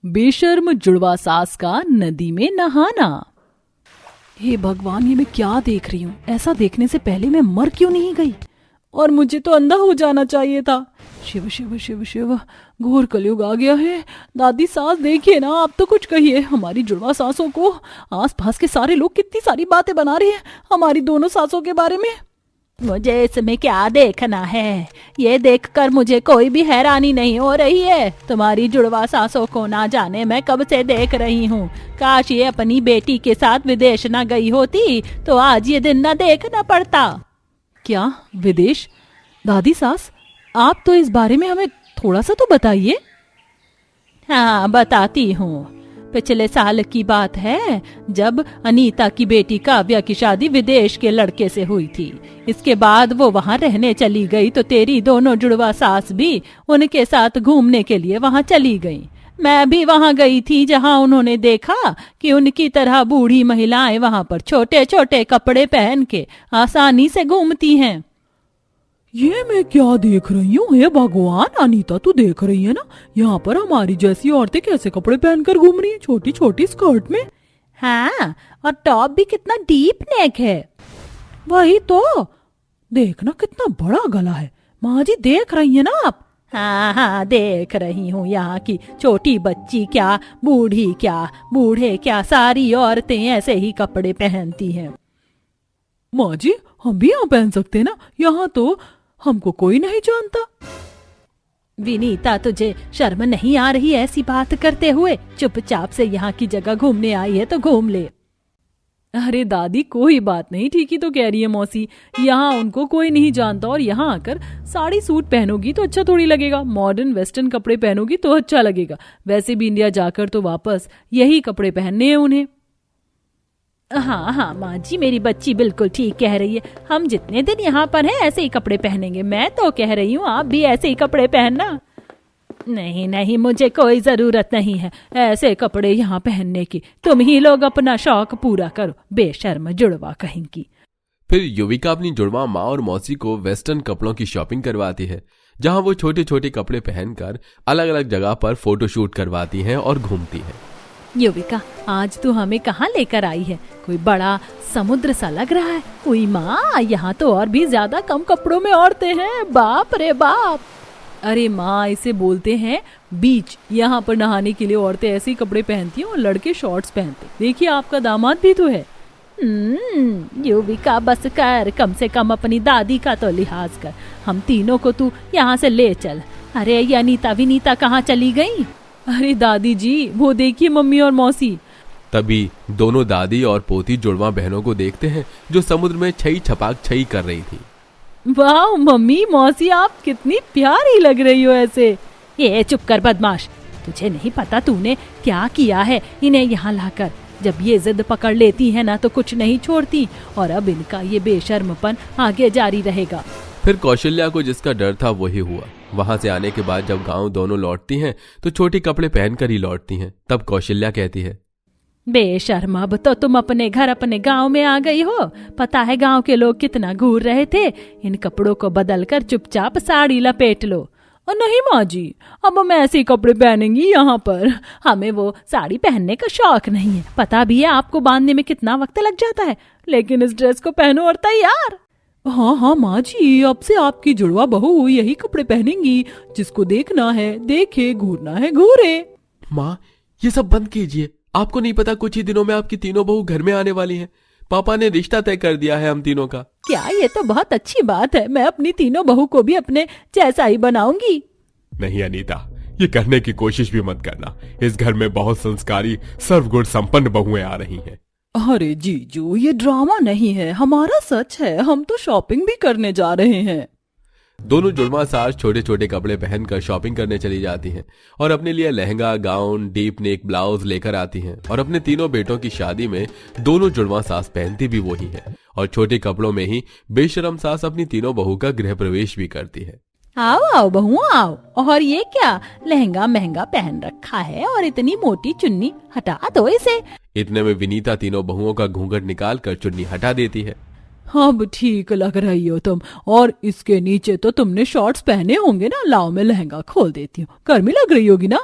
बेशर्म जुड़वा सास का नदी में नहाना। हे भगवान, ये मैं क्या देख रही हूँ? ऐसा देखने से पहले मैं मर क्यों नहीं गई? और मुझे तो अंधा हो जाना चाहिए था। शिव शिव शिव शिव, घोर कलयुग आ गया है। दादी सास देखिए ना, आप तो कुछ कहिए। हमारी जुड़वा सासों को आसपास के सारे लोग कितनी सारी बातें बना रही हैं हमारी दोनों सासों के बारे में। मुझे इसमें क्या देखना है? ये देखकर मुझे कोई भी हैरानी नहीं हो रही है। तुम्हारी जुड़वा सासों को ना जाने मैं कब से देख रही हूँ। काश ये अपनी बेटी के साथ विदेश ना गई होती तो आज ये दिन ना देखना पड़ता। क्या विदेश? दादी सास, आप तो इस बारे में हमें थोड़ा सा तो बताइए। हाँ, बताती हूँ। पिछले साल की बात है जब अनीता की बेटी काव्या की शादी विदेश के लड़के से हुई थी। इसके बाद वो वहाँ रहने चली गई तो तेरी दोनों जुड़वा सास भी उनके साथ घूमने के लिए वहाँ चली गई। मैं भी वहाँ गई थी जहाँ उन्होंने देखा कि उनकी तरह बूढ़ी महिलाएं वहाँ पर छोटे छोटे कपड़े पहन के आसानी से घूमती हैं। ये मैं क्या देख रही हूँ? हे भगवान, अनीता तू देख रही है ना, यहाँ पर हमारी जैसी औरतें कैसे कपड़े पहनकर घूम रही हैं, छोटी छोटी स्कर्ट में। हाँ, और टॉप भी कितना डीप नेक है। वही तो, देखना कितना बड़ा गला है। माँ जी देख रही है ना आप? हाँ हाँ, देख रही हूँ। यहाँ की छोटी बच्ची क्या, बूढ़ी क्या, बूढ़े क्या, सारी औरतें ऐसे ही कपड़े पहनती हैं। माँ जी, हम भी यहाँ पहन सकते हैं ना? यहाँ तो हमको कोई नहीं जानता। विनीता, तुझे शर्म नहीं आ रही ऐसी बात करते हुए? चुपचाप से यहाँ की जगह घूमने आई है तो घूम ले। अरे दादी, कोई बात नहीं, ठीक ही तो कह रही है मौसी। यहाँ उनको कोई नहीं जानता और यहाँ आकर साड़ी सूट पहनोगी तो अच्छा थोड़ी लगेगा। मॉडर्न वेस्टर्न कपड़े पहनोगी तो अच्छा लगेगा। वैसे भी इंडिया जाकर तो वापस यही कपड़े पहनने हैं उन्हें। हाँ हाँ माँ जी, मेरी बच्ची बिल्कुल ठीक कह रही है। हम जितने दिन यहाँ पर हैं ऐसे ही कपड़े पहनेंगे। मैं तो कह रही हूँ आप भी ऐसे ही कपड़े पहनना। नहीं नहीं, मुझे कोई जरूरत नहीं है ऐसे कपड़े यहाँ पहनने की। तुम ही लोग अपना शौक पूरा करो, बेशर्म जुड़वा कहेंगी। फिर युविका अपनी जुड़वा माँ और मौसी को वेस्टर्न कपड़ों की शॉपिंग करवाती है, जहाँ वो छोटे छोटे कपड़े पहनकर अलग अलग जगह पर फोटोशूट करवाती हैं और घूमती है। युविका, आज तू हमें कहाँ लेकर आई है? कोई बड़ा समुद्र सा लग रहा है। ओई माँ, यहाँ तो और भी ज्यादा कम कपड़ों में औरतें हैं। बाप रे बाप। अरे माँ, इसे बोलते हैं बीच। यहाँ पर नहाने के लिए औरतें ऐसे ही कपड़े पहनती हैं और लड़के शॉर्ट्स पहनते। देखिए, आपका दामाद भी तो है। युविका बस कर, कम से कम अपनी दादी का तो लिहाज कर। हम तीनों को तू यहाँ से ले चल। अरे ये अनीता विनीता कहाँ चली गई? अरे दादी जी, वो देखिए मम्मी और मौसी। तभी दोनों दादी और पोती जुड़वा बहनों को देखते हैं जो समुद्र में छई छपाक छई कर रही थी। वाह मम्मी मौसी, आप कितनी प्यारी लग रही हो ऐसे। ये चुप कर बदमाश, तुझे नहीं पता तूने क्या किया है इन्हें यहाँ लाकर। जब ये जिद पकड़ लेती है ना तो कुछ नहीं छोड़ती, और अब इनका ये बेशर्मपन आगे जारी रहेगा। फिर कौशल्या को जिसका डर था वही हुआ। वहां से आने के बाद जब गांव दोनों लौटती हैं तो छोटे कपड़े पहनकर ही लौटती हैं। तब कौशल्या कहती है, बेशर्म, अब तो तुम अपने घर अपने गांव में आ गई हो। पता है गांव के लोग कितना घूर रहे थे। इन कपड़ों को बदलकर चुपचाप साड़ी लपेट लो। और नहीं माँ जी, अब हम ऐसे कपड़े पहनेंगी यहाँ पर। हमें वो साड़ी पहनने का शौक नहीं है। पता भी है आपको बांधने में कितना वक्त लग जाता है, लेकिन इस ड्रेस को पहनो और तैयार। हाँ हाँ माँ जी, अब से आपकी जुड़वा बहू यही कपड़े पहनेंगी। जिसको देखना है देखे, घूरना है घूरे। माँ, ये सब बंद कीजिए। आपको नहीं पता कुछ ही दिनों में आपकी तीनों बहू घर में आने वाली हैं। पापा ने रिश्ता तय कर दिया है हम तीनों का। क्या? ये तो बहुत अच्छी बात है। मैं अपनी तीनों बहू को भी अपने जैसा ही बनाऊंगी। नहीं अनीता, ये करने की कोशिश भी मत करना। इस घर में बहुत संस्कारी सर्वगुण संपन्न बहुएं आ रही हैं। अरे जीजू, ये ड्रामा नहीं है, हमारा सच है। हम तो शॉपिंग भी करने जा रहे हैं। दोनों जुड़वा सास छोटे छोटे कपड़े पहनकर शॉपिंग करने चली जाती हैं और अपने लिए lehenga, gown, deep neck blouse लेकर आती हैं। और अपने तीनों बेटों की शादी में दोनों जुड़वा सास पहनती भी वही है, और छोटे कपड़ों में ही बेशरम सास अपनी तीनों बहू का गृह प्रवेश भी करती है। आओ आओ बहू आओ। और ये क्या लहंगा महंगा पहन रखा है और इतनी मोटी चुन्नी, हटा दो इसे। इतने में विनीता तीनों बहुओं का घूंघट निकाल कर चुन्नी हटा देती है। अब ठीक लग रही हो तुम, और इसके नीचे तो तुमने शॉर्ट्स पहने होंगे ना। लाओ मैं लहंगा खोल देती हूँ, गर्मी लग रही होगी ना।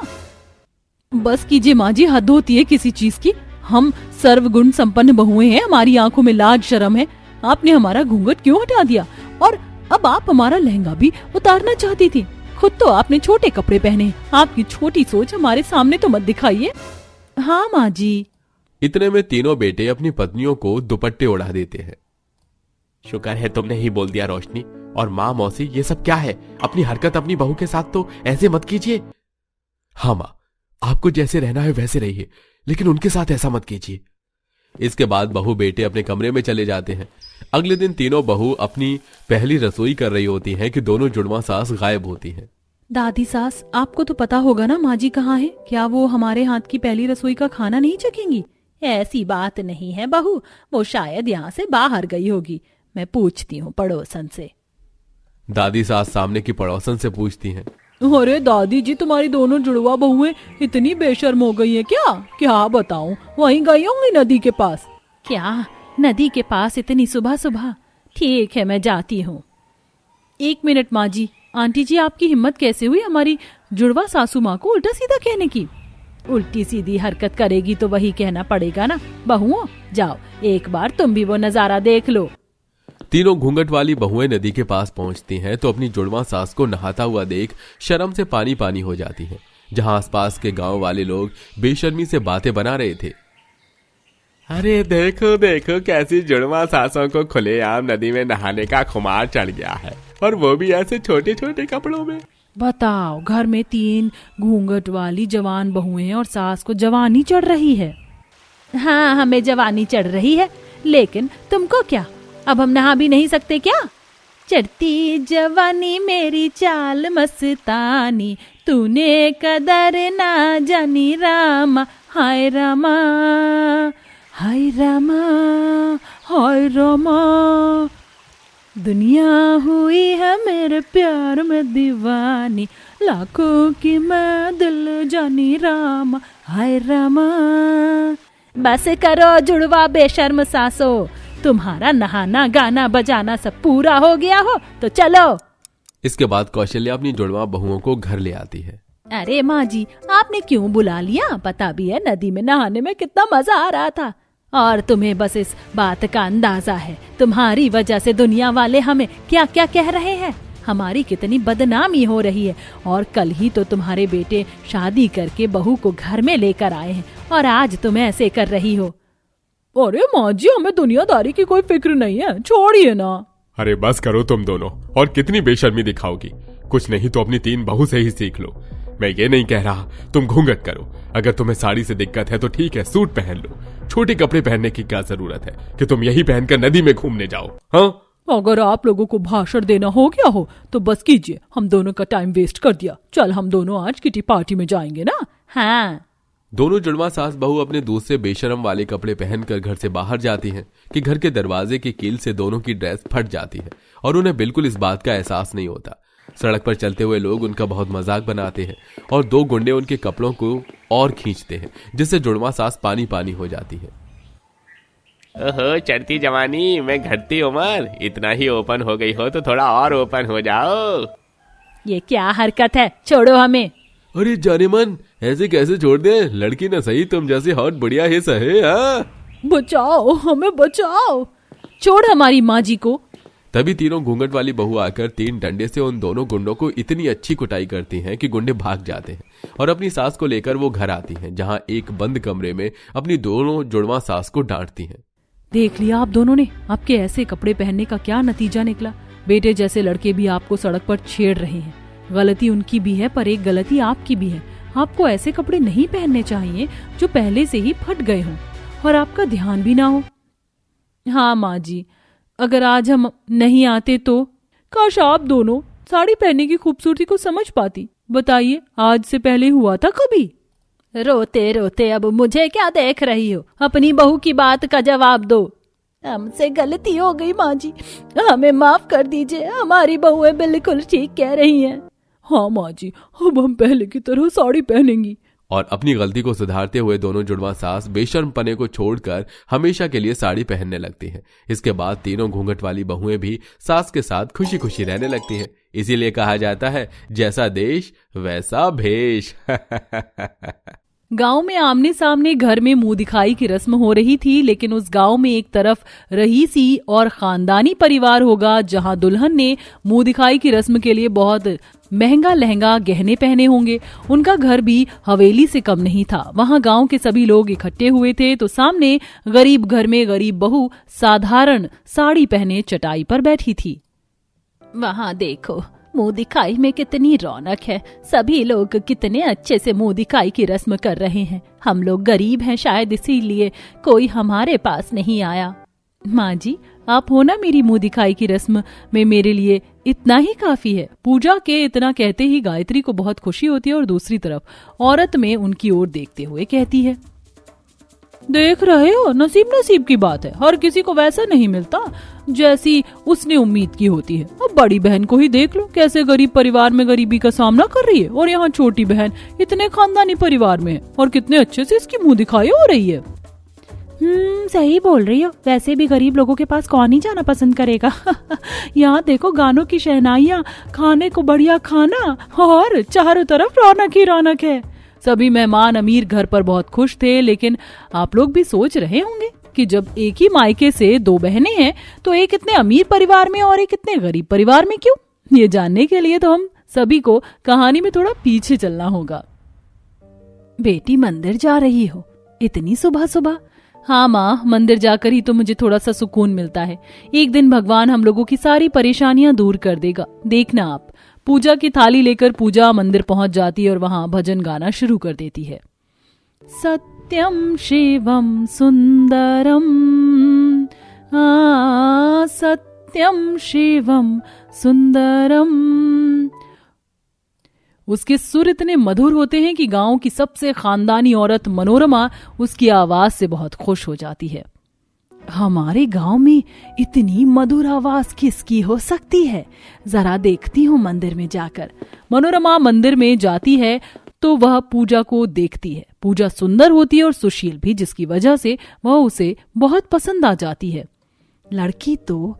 बस कीजिए माँ जी, हद होती है किसी चीज की। हम सर्वगुण संपन्न बहुएं हैं, हमारी आंखों में लाज शर्म है। आपने हमारा घूंघट क्यों हटा दिया? और अब आप हमारा लहंगा भी उतारना चाहती थी। खुद तो आपने छोटे कपड़े पहने। आपकी छोटी सोच हमारे सामने तो मत दिखाइए। हाँ माँ जी। इतने में तीनों बेटे अपनी पत्नियों को दुपट्टे उड़ा देते हैं। शुक्र है तुमने ही बोल दिया रोशनी। और माँ, मौसी, ये सब क्या है? अपनी हरकत अपनी बहू के साथ तो ऐसे मत कीजिए। हाँ माँ, आपको जैसे रहना है वैसे रहिए, लेकिन उनके साथ ऐसा मत कीजिए। इसके बाद बहू बेटे अपने कमरे में चले जाते हैं। अगले दिन तीनों बहू अपनी पहली रसोई कर रही होती हैं कि दोनों जुड़वा सास गायब होती हैं। दादी सास, आपको तो पता होगा ना माँ जी कहाँ है? क्या वो हमारे हाथ की पहली रसोई का खाना नहीं चखेंगी? ऐसी बात नहीं है बहू, वो शायद यहाँ से बाहर गई होगी। मैं पूछती हूँ पड़ोसन से। दादी सास सामने की पड़ोसन से पूछती हैं। अरे दादी जी, तुम्हारी दोनों जुड़वा बहुएं इतनी बेशर्म हो गई हैं क्या? क्या बताऊं, वहीं गई होंगी नदी के पास। क्या नदी के पास इतनी सुबह सुबह? ठीक है, मैं जाती हूँ। 1 मिनट माँ जी। आंटी जी, आपकी हिम्मत कैसे हुई हमारी जुड़वा सासू माँ को उल्टा सीधा कहने की? उल्टी सीधी हरकत करेगी तो वही कहना पड़ेगा ना। बहुओं, जाओ एक बार तुम भी वो नजारा देख लो। तीनों घूंघट वाली बहुएं नदी के पास पहुंचती हैं तो अपनी जुड़वा सास को नहाता हुआ देख शर्म से पानी पानी हो जाती हैं। जहां आसपास के गांव वाले लोग बेशर्मी से बातें बना रहे थे। अरे देखो देखो, कैसी जुड़वा सासों को खुलेआम नदी में नहाने का खुमार चढ़ गया है, और वो भी ऐसे छोटे छोटे कपड़ों में। बताओ, घर में 3 घूंघट वाली जवान बहुएं हैं और सास को जवानी चढ़ रही है। हाँ, हमें जवानी चढ़ रही है, लेकिन तुमको क्या? अब हम नहा भी नहीं सकते क्या? चढ़ती जवानी मेरी चाल मस्तानी, तूने कदर ना जानी रामा। हाय रामा, हाय रामा, हाय रामा। दुनिया हुई है मेरे प्यार में दीवानी, लाखों की मैं दिल जानी रामा। हाय रामा। बस करो जुड़वा बेशर्म सासो, तुम्हारा नहाना गाना बजाना सब पूरा हो गया हो तो चलो। इसके बाद कौशल्या अपनी जुड़वा बहुओं को घर ले आती है। अरे माँ जी, आपने क्यों बुला लिया? पता भी है नदी में नहाने में कितना मजा आ रहा था, और तुम्हें बस इस बात का अंदाजा है। तुम्हारी वजह से दुनिया वाले हमें क्या क्या कह रहे हैं, हमारी कितनी बदनामी हो रही है। और कल ही तो तुम्हारे बेटे शादी करके बहू को घर में लेकर आए हैं, और आज तुम ऐसे कर रही हो। अरे माँ जी, हमें दुनियादारी की कोई फिक्र नहीं है, छोड़िए ना। अरे बस करो तुम दोनों, और कितनी बेशर्मी दिखाओगी? कुछ नहीं तो अपनी 3 बहू से ही सीख लो। मैं ये नहीं कह रहा तुम घूंघट करो। अगर तुम्हें साड़ी से दिक्कत है तो ठीक है, सूट पहन लो। छोटे कपड़े पहनने की क्या जरूरत है कि तुम यही पहनकर नदी में घूमने जाओ? हाँ, अगर आप लोगों को भाषण देना हो गया हो तो बस कीजिए, हम दोनों का टाइम वेस्ट कर दिया। चल, हम दोनों आज किटी पार्टी में जाएंगे ना। हाँ। दोनों जुड़वा सास बहू अपने दूसरे बेशरम वाले कपड़े पहनकर घर से बाहर जाती हैं कि घर के दरवाजे की कील से दोनों की ड्रेस फट जाती है, और उन्हें बिल्कुल इस बात का एहसास नहीं होता। सड़क पर चलते हुए लोग उनका बहुत मजाक बनाते हैं, और 2 गुंडे उनके कपड़ों को और खींचते हैं, जिससे जुड़वा सास पानी पानी हो जाती है। ओहो, चढ़ती जवानी में घटती उम्र, इतना ही ओपन हो गई हो तो थोड़ा और ओपन हो जाओ। ये क्या हरकत है? छोड़ो हमें। अरे जाने मन, ऐसे कैसे छोड़ दे? लड़की ना सही, तुम जैसे हॉट बढ़िया है सहे। हाँ, बचाओ, हमें बचाओ, छोड़ हमारी माँ जी को। तभी तीनों घूंघट वाली बहू आकर 3 डंडे से उन दोनों गुंडों को इतनी अच्छी कुटाई करती हैं कि गुंडे भाग जाते हैं, और अपनी सास को लेकर वो घर आती हैं, जहां एक बंद कमरे में अपनी दोनों जुड़वा सास को डांटती हैं। देख लिया आप दोनों ने, आपके ऐसे कपड़े पहनने का क्या नतीजा निकला। बेटे जैसे लड़के भी आपको सड़क पर छेड़ रहे हैं। गलती उनकी भी है, पर एक गलती आपकी भी है। आपको ऐसे कपड़े नहीं पहनने चाहिए जो पहले से ही फट गए हों और आपका ध्यान भी ना हो। हाँ माँ जी, अगर आज हम नहीं आते तो काश आप दोनों साड़ी पहनने की खूबसूरती को समझ पाती। बताइए, आज से पहले हुआ था कभी? रोते रोते अब मुझे क्या देख रही हो? अपनी बहू की बात का जवाब दो। हमसे गलती हो गई माँ जी, हमें माफ कर दीजिए। हमारी बहुएं बिल्कुल ठीक कह रही हैं। हाँ माँ जी, अब हम पहले की तरह साड़ी पहनेंगी। और अपनी गलती को सुधारते हुए दोनों जुड़वा सास बेशर्म पने को छोड़कर हमेशा के लिए साड़ी पहनने लगती हैं। इसके बाद तीनों घूंघट वाली बहुएं भी सास के साथ खुशी खुशी रहने लगती हैं। इसीलिए कहा जाता है, जैसा देश वैसा भेष। गांव में आमने सामने घर में मुंह दिखाई की रस्म हो रही थी, लेकिन उस गांव में एक तरफ रईसी और खानदानी परिवार होगा जहां दुल्हन ने मुंह दिखाई की रस्म के लिए बहुत महंगा लहंगा गहने पहने होंगे। उनका घर भी हवेली से कम नहीं था। वहां गांव के सभी लोग इकट्ठे हुए थे तो सामने गरीब घर में गरीब बहू साधारण साड़ी पहने चटाई पर बैठी थी। वहां देखो, मुंह दिखाई में कितनी रौनक है। सभी लोग कितने अच्छे से मुंह दिखाई की रस्म कर रहे हैं। हम लोग गरीब हैं, शायद इसीलिए कोई हमारे पास नहीं आया। माँ जी, आप हो ना मेरी मुंह दिखाई की रस्म में, मेरे लिए इतना ही काफी है। पूजा के इतना कहते ही गायत्री को बहुत खुशी होती है और दूसरी तरफ औरत में उनकी ओर देखते हुए कहती है, देख रहे हो, नसीब नसीब की बात है। हर किसी को वैसा नहीं मिलता जैसी उसने उम्मीद की होती है। अब बड़ी बहन को ही देख लो, कैसे गरीब परिवार में गरीबी का सामना कर रही है, और यहाँ छोटी बहन इतने खानदानी परिवार में है और कितने अच्छे से इसकी मुंह दिखाई हो रही है। सही बोल रही हो। वैसे भी गरीब लोगों के पास कौन ही जाना पसंद करेगा। यहाँ देखो, गानों की शहनाइयाँ, खाने को बढ़िया खाना और चारों तरफ रौनक ही रौनक है। सभी मेहमान अमीर घर पर बहुत खुश थे, लेकिन आप लोग भी सोच रहे होंगे कि जब एक ही मायके से दो बहनें हैं तो एक इतने अमीर परिवार में और एक इतने गरीब परिवार में क्यों? ये जानने के लिए तो हम सभी को कहानी में थोड़ा पीछे चलना होगा। बेटी, मंदिर जा रही हो इतनी सुबह सुबह? हाँ माँ, मंदिर जाकर ही तो मुझे थोड़ा सा सुकून मिलता है। एक दिन भगवान हम लोगों की सारी परेशानियां दूर कर देगा, देखना आप। पूजा की थाली लेकर पूजा मंदिर पहुंच जाती है और वहां भजन गाना शुरू कर देती है। सत्यम शिवम सुंदरम, सत्यम शिवम सुंदरम। उसके सुर इतने मधुर होते हैं कि गांव की सबसे खानदानी औरत मनोरमा उसकी आवाज से बहुत खुश हो जाती है। हमारे गांव में इतनी मधुर आवाज किसकी हो सकती है? जरा देखती हूँ मंदिर में जाकर। मनोरमा मंदिर में जाती है तो वह पूजा को देखती है। पूजा सुंदर होती है और सुशील भी, जिसकी वजह से वह उसे बहुत पसंद आ जाती है। लड़की तो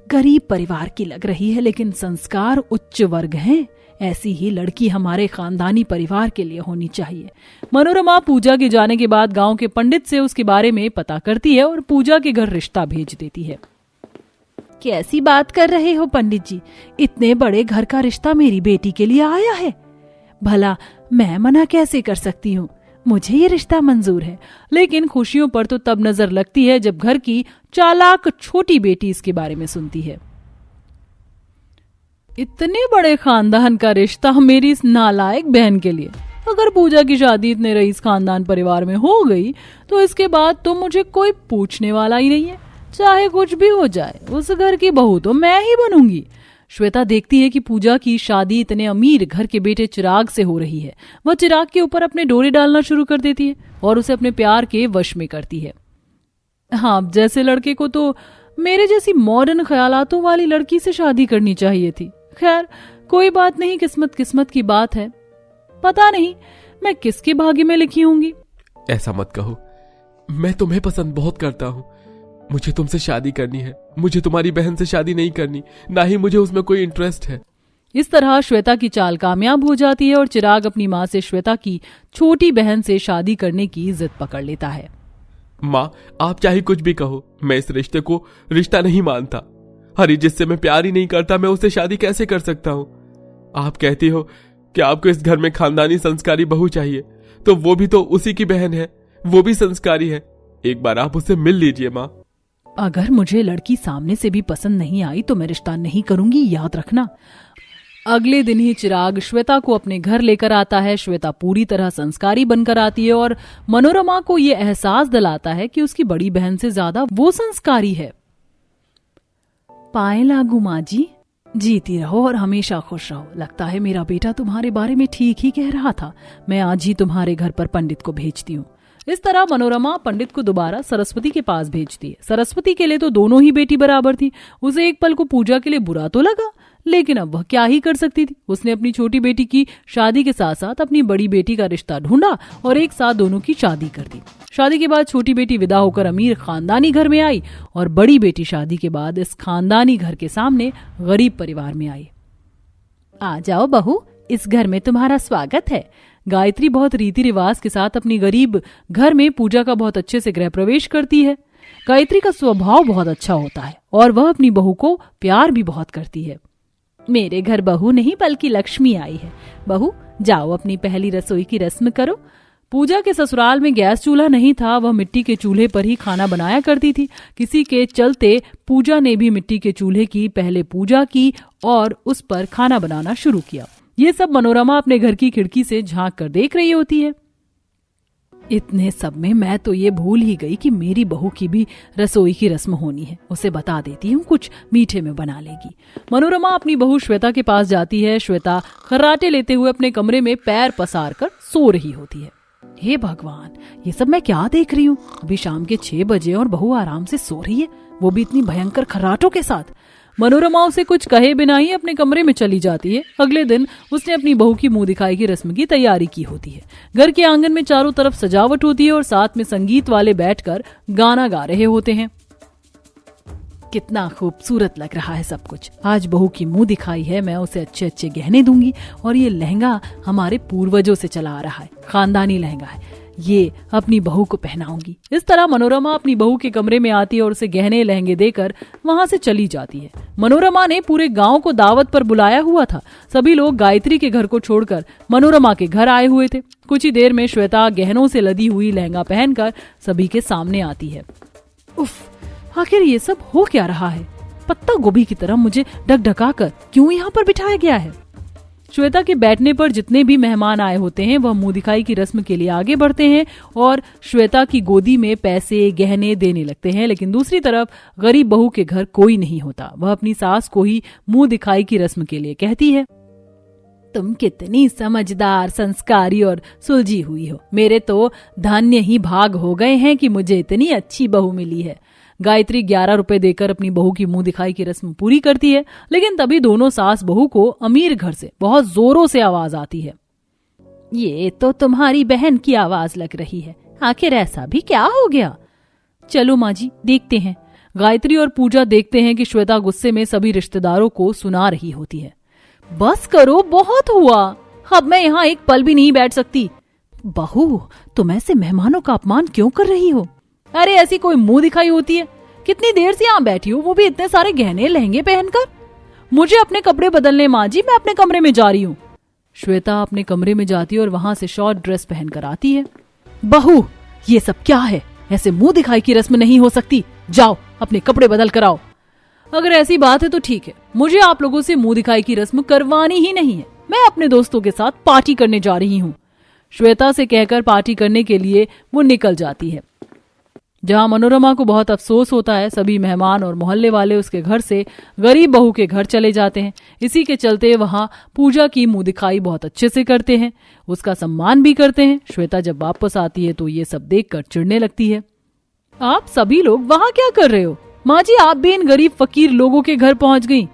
गरीब परिवार की लग रही है, लेकिन संस्कार उच्च वर्ग हैं। ऐसी ही लड़की हमारे खानदानी परिवार के लिए होनी चाहिए। मनोरमा पूजा के जाने के बाद गांव के पंडित से उसके बारे में पता करती है और पूजा के घर रिश्ता भेज देती है। कैसी बात कर रहे हो पंडित जी? इतने बड़े घर का रिश्ता मेरी बेटी के लिए आया है। भला मैं मना कैसे कर सकती हूँ? मुझे ये रिश्ता मंजूर है। लेकिन खुशियों पर तो तब नजर लगती है जब घर की चालाक छोटी बेटी इसके बारे में सुनती है। इतने बड़े खानदान का रिश्ता मेरी इस नालायक बहन के लिए? अगर पूजा की शादी इतने रईस खानदान परिवार में हो गई तो इसके बाद तो मुझे कोई पूछने वाला ही नहीं है। चाहे कुछ भी हो जाए, उस घर की बहू तो मैं ही बनूंगी। श्वेता देखती है कि पूजा की शादी इतने अमीर घर के बेटे चिराग से हो रही है। वह चिराग के ऊपर अपने डोरे डालना शुरू कर देती है और उसे अपने प्यार के वश में करती है। हाँ, जैसे लड़के को तो मेरे जैसी मॉडर्न ख्यालातों वाली लड़की से शादी करनी चाहिए थी। खैर, कोई बात नहीं, किस्मत की बात है। पता नहीं मैं किसके भाग्य में लिखी होंगी। ऐसा मत कहो, मैं तुम्हें पसंद बहुत करता हूँ। मुझे तुमसे शादी करनी है। मुझे तुम्हारी बहन से शादी नहीं करनी, ना ही मुझे उसमें कोई इंटरेस्ट है। इस तरह श्वेता की चाल कामयाब हो जाती है और चिराग अपनी माँ से श्वेता की छोटी बहन से शादी करने की जिद पकड़ लेता है। माँ, आप चाहे कुछ भी कहो, मैं इस रिश्ते को रिश्ता नहीं मानता। अरे, जिससे मैं प्यार ही नहीं करता, मैं उससे शादी कैसे कर सकता हूँ? आप कहती हो कि आपको इस घर में खानदानी संस्कारी बहू चाहिए, तो वो भी तो उसी की बहन है, वो भी संस्कारी है। एक बार आप उससे मिल लीजिए माँ। अगर मुझे लड़की सामने से भी पसंद नहीं आई तो मैं रिश्ता नहीं करूंगी, याद रखना। अगले दिन ही चिराग श्वेता को अपने घर लेकर आता है। श्वेता पूरी तरह संस्कारी बनकर आती है और मनोरमा को ये एहसास दिलाता है कि उसकी बड़ी बहन से ज्यादा वो संस्कारी है। पाए लागू माँ जी, जीती रहो और हमेशा खुश रहो। लगता है मेरा बेटा तुम्हारे बारे में ठीक ही कह रहा था। मैं आज ही तुम्हारे घर पर पंडित को भेजती हूँ। इस तरह मनोरमा पंडित को दोबारा सरस्वती के पास भेजती है। सरस्वती के लिए तो दोनों ही बेटी बराबर थी। उसे एक पल को पूजा के लिए बुरा तो लगा, लेकिन अब वह क्या ही कर सकती थी। उसने अपनी छोटी बेटी की शादी के साथ साथ अपनी बड़ी बेटी का रिश्ता ढूंढा और एक साथ दोनों की शादी कर दी। शादी के बाद छोटी बेटी विदा होकर अमीर खानदानी घर में आई और बड़ी बेटी शादी के बाद इस खानदानी घर के सामने गरीब परिवार में आई। आ जाओ बहू, इस घर में तुम्हारा स्वागत है। गायत्री बहुत रीति रिवाज के साथ अपनी गरीब घर में पूजा का बहुत अच्छे से गृह प्रवेश करती है। गायत्री का स्वभाव बहुत अच्छा होता है और वह अपनी बहू को प्यार भी बहुत करती है। मेरे घर बहू नहीं बल्कि लक्ष्मी आई है। बहू जाओ अपनी पहली रसोई की रस्म करो। पूजा के ससुराल में गैस चूल्हा नहीं था, वह मिट्टी के चूल्हे पर ही खाना बनाया करती थी। किसी के चलते पूजा ने भी मिट्टी के चूल्हे की पहले पूजा की और उस पर खाना बनाना शुरू किया। ये सब मनोरमा अपने घर की खिड़की से झांक कर देख रही होती है। इतने सब में मैं तो ये भूल ही गई कि मेरी बहू की भी रसोई की रस्म होनी है। उसे बता देती हूँ, कुछ मीठे में बना लेगी। मनोरमा अपनी बहू श्वेता के पास जाती है। श्वेता खर्राटे लेते हुए अपने कमरे में पैर पसार कर सो रही होती है। हे भगवान, ये सब मैं क्या देख रही हूँ? अभी शाम के 6 बजे और बहू आराम से सो रही है, वो भी इतनी भयंकर खर्राटों के साथ। मनोरमा उसे कुछ कहे बिना ही अपने कमरे में चली जाती है। अगले दिन उसने अपनी बहू की मुंह दिखाई की रस्म की तैयारी की होती है। घर के आंगन में चारों तरफ सजावट होती है और साथ में संगीत वाले बैठकर गाना गा रहे होते हैं। कितना खूबसूरत लग रहा है सब कुछ। आज बहू की मुंह दिखाई है, मैं उसे अच्छे अच्छे गहने दूंगी और ये लहंगा हमारे पूर्वजों से चला आ रहा है, खानदानी लहंगा है, ये अपनी बहू को पहनाऊंगी। इस तरह मनोरमा अपनी बहू के कमरे में आती है और उसे गहने लहंगे देकर वहां से चली जाती है। मनोरमा ने पूरे गांव को दावत पर बुलाया हुआ था। सभी लोग गायत्री के घर को छोड़कर मनोरमा के घर आए हुए थे। कुछ ही देर में श्वेता गहनों से लदी हुई लहंगा पहनकर सभी के सामने आती है। उफ, आखिर ये सब हो क्या रहा है? पत्ता गोभी की तरह मुझे ढकढका कर क्यों यहाँ पर बिठाया गया है? श्वेता के बैठने पर जितने भी मेहमान आए होते हैं वह मुंह दिखाई की रस्म के लिए आगे बढ़ते हैं और श्वेता की गोदी में पैसे गहने देने लगते हैं। लेकिन दूसरी तरफ गरीब बहू के घर कोई नहीं होता। वह अपनी सास को ही मुंह दिखाई की रस्म के लिए कहती है, तुम कितनी समझदार, संस्कारी और सुलझी हुई हो। मेरे तो धन्य ही भाग हो गए हैं कि मुझे इतनी अच्छी बहू मिली है। गायत्री 11 रुपए देकर अपनी बहू की मुंह दिखाई की रस्म पूरी करती है। लेकिन तभी दोनों सास बहू को अमीर घर से बहुत जोरों से आवाज आती है। ये तो तुम्हारी बहन की आवाज लग रही है, आखिर ऐसा भी क्या हो गया? चलो माँ जी देखते हैं। गायत्री और पूजा देखते हैं कि श्वेता गुस्से में सभी रिश्तेदारों को सुना रही होती है। बस करो, बहुत हुआ, अब मैं यहाँ एक पल भी नहीं बैठ सकती। बहू, तुम ऐसे मेहमानों का अपमान क्यों कर रही हो? अरे ऐसी कोई मुंह दिखाई होती है? कितनी देर से यहाँ बैठी हूँ, वो भी इतने सारे गहने लहंगे पहनकर। मुझे अपने कपड़े बदलने माँ जी, मैं अपने कमरे में जा रही हूँ। श्वेता अपने कमरे में जाती है और वहां से शॉर्ट ड्रेस पहनकर आती है। बहू, ये सब क्या है? ऐसे मुंह दिखाई की रस्म नहीं हो सकती। जाओ अपने कपड़े बदल कर आओ। अगर ऐसी बात है तो ठीक है, मुझे आप लोगों से मुंह दिखाई की रस्म करवानी ही नहीं है। मैं अपने दोस्तों के साथ पार्टी करने जा रही हूँ। श्वेता से कहकर पार्टी करने के लिए वो निकल जाती है। जहां मनोरमा को बहुत अफसोस होता है, सभी मेहमान और मोहल्ले वाले उसके घर से गरीब बहू के घर चले जाते हैं। इसी के चलते वहां पूजा की मुंह दिखाई बहुत अच्छे से करते हैं, उसका सम्मान भी करते हैं। श्वेता जब वापस आती है तो ये सब देखकर चिढ़ने लगती है। आप सभी लोग वहां क्या कर रहे हो? माँ जी, आप भी इन गरीब फकीर लोगों के घर पहुंच गई।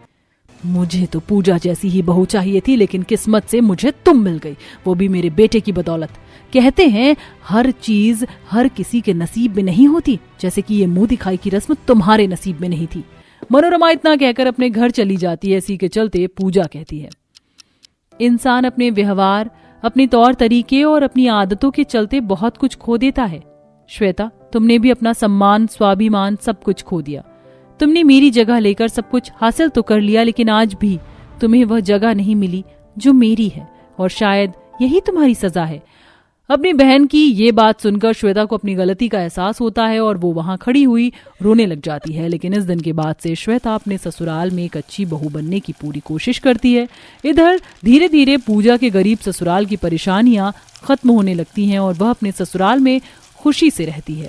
मुझे तो पूजा जैसी ही बहू चाहिए थी, लेकिन किस्मत से मुझे तुम मिल गई, वो भी मेरे बेटे की बदौलत। कहते हैं हर चीज हर किसी के नसीब में नहीं होती, जैसे कि ये मुंह दिखाई की रस्म तुम्हारे नसीब में नहीं थी। मनोरमा इतना कहकर अपने घर चली जाती है। इसी के चलते पूजा कहती है, इंसान अपने व्यवहार, अपने तौर तरीके और अपनी आदतों के चलते बहुत कुछ खो देता है। श्वेता, तुमने भी अपना सम्मान, स्वाभिमान सब कुछ खो दिया। तुमने मेरी जगह लेकर सब कुछ हासिल तो कर लिया, लेकिन आज भी तुम्हें वह जगह नहीं मिली जो मेरी है, और शायद यही तुम्हारी सजा है। अपनी बहन की ये बात सुनकर श्वेता को अपनी गलती का एहसास होता है और वो वहां खड़ी हुई रोने लग जाती है। लेकिन इस दिन के बाद से श्वेता अपने ससुराल में एक अच्छी बहू बनने की पूरी कोशिश करती है। इधर धीरे धीरे पूजा के गरीब ससुराल की परेशानियां खत्म होने लगती हैं और वह अपने ससुराल में खुशी से रहती है।